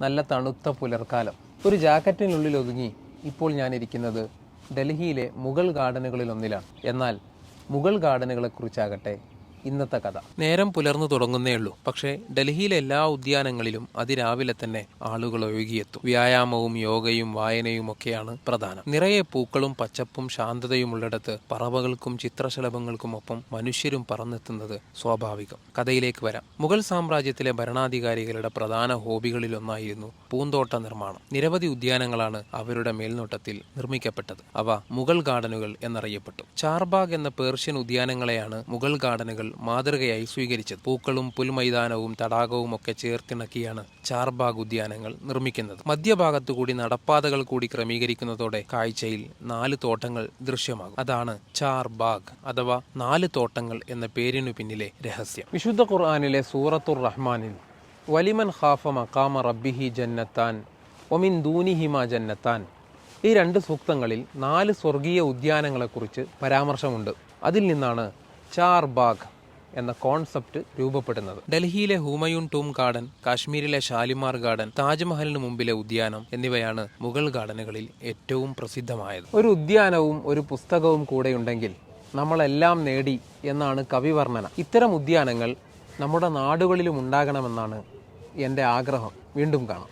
നല്ല തണുത്ത പുലർക്കാലം. ഒരു ജാക്കറ്റിനുള്ളിൽ ഒതുങ്ങി ഇപ്പോൾ ഞാനിരിക്കുന്നത് ഡൽഹിയിലെ മുഗൾ ഗാർഡനുകളിലൊന്നിലാണ്. എന്നാൽ മുഗൾ ഗാർഡനുകളെക്കുറിച്ചാകട്ടെ ഇന്നത്തെ കഥ. നേരം പുലർന്നു തുടങ്ങുന്നേ ഉള്ളൂ. പക്ഷേ ഡൽഹിയിലെ എല്ലാ ഉദ്യാനങ്ങളിലും അതിരാവിലെ തന്നെ ആളുകൾ ഒഴുകിയെത്തും. വ്യായാമവും യോഗയും വായനയും ഒക്കെയാണ് പ്രധാനം. നിറയെ പൂക്കളും പച്ചപ്പും ശാന്തതയും ഉള്ളിടത്ത് പറവകൾക്കും ചിത്രശലഭങ്ങൾക്കുമൊപ്പം മനുഷ്യരും പറന്നെത്തുന്നത് സ്വാഭാവികം. കഥയിലേക്ക് വരാം. മുഗൾ സാമ്രാജ്യത്തിലെ ഭരണാധികാരികളുടെ പ്രധാന ഹോബികളിലൊന്നായിരുന്നു പൂന്തോട്ട നിർമ്മാണം. നിരവധി ഉദ്യാനങ്ങളാണ് അവരുടെ മേൽനോട്ടത്തിൽ നിർമ്മിക്കപ്പെട്ടത്. അവ മുഗൾ ഗാർഡനുകൾ എന്നറിയപ്പെട്ടു. ചാർബാഗ് എന്ന പേർഷ്യൻ ഉദ്യാനങ്ങളെയാണ് മുഗൾ ഗാർഡനുകൾ മാതൃകയായി സ്വീകരിച്ചത്. പൂക്കളും പുൽമൈതാനവും തടാകവും ഒക്കെ ചേർത്തിണക്കിയാണ് ചാർബാഗ് ഉദ്യാനങ്ങൾ നിർമ്മിക്കുന്നത്. മധ്യഭാഗത്തുകൂടി നടപ്പാതകൾ കൂടി ക്രമീകരിക്കുന്നതോടെ കാഴ്ചയിൽ 4 തോട്ടങ്ങൾ ദൃശ്യമാകും. അതാണ് ചാർബാഗ് അഥവാ 4 തോട്ടങ്ങൾ എന്ന പേരിനു പിന്നിലെ രഹസ്യം. വിശുദ്ധ ഖുർആനിലെ സൂറത്തുർ റഹ്മാനിൽ വലിമൻ ഖാഫ മഖാമ റബ്ബിഹി ജന്നത്താൻ വമിൻ ദൂനിഹിമ ജന്നത്താൻ, ഈ 2 സൂക്തങ്ങളിൽ 4 സ്വർഗീയ ഉദ്യാനങ്ങളെക്കുറിച്ച് പരാമർശമുണ്ട്. അതിൽ നിന്നാണ് ചാർബാഗ് എന്ന കോൺസെപ്റ്റ് രൂപപ്പെടുന്നത്. ഡൽഹിയിലെ ഹുമയൂൺ ടൂം ഗാർഡൻ, കാശ്മീരിലെ ഷാലിമാർ ഗാർഡൻ, താജ്മഹലിന് മുമ്പിലെ ഉദ്യാനം എന്നിവയാണ് മുഗൾ ഗാർഡനുകളിൽ ഏറ്റവും പ്രസിദ്ധമായത്. ഒരു ഉദ്യാനവും ഒരു പുസ്തകവും കൂടെയുണ്ടെങ്കിൽ നമ്മളെല്ലാം നേടി എന്നാണ് കവി വർണ്ണന. ഇത്തരം ഉദ്യാനങ്ങൾ നമ്മുടെ നാടുകളിലും ഉണ്ടാകണമെന്നാണ് എൻ്റെ ആഗ്രഹം. വീണ്ടും കാണാം.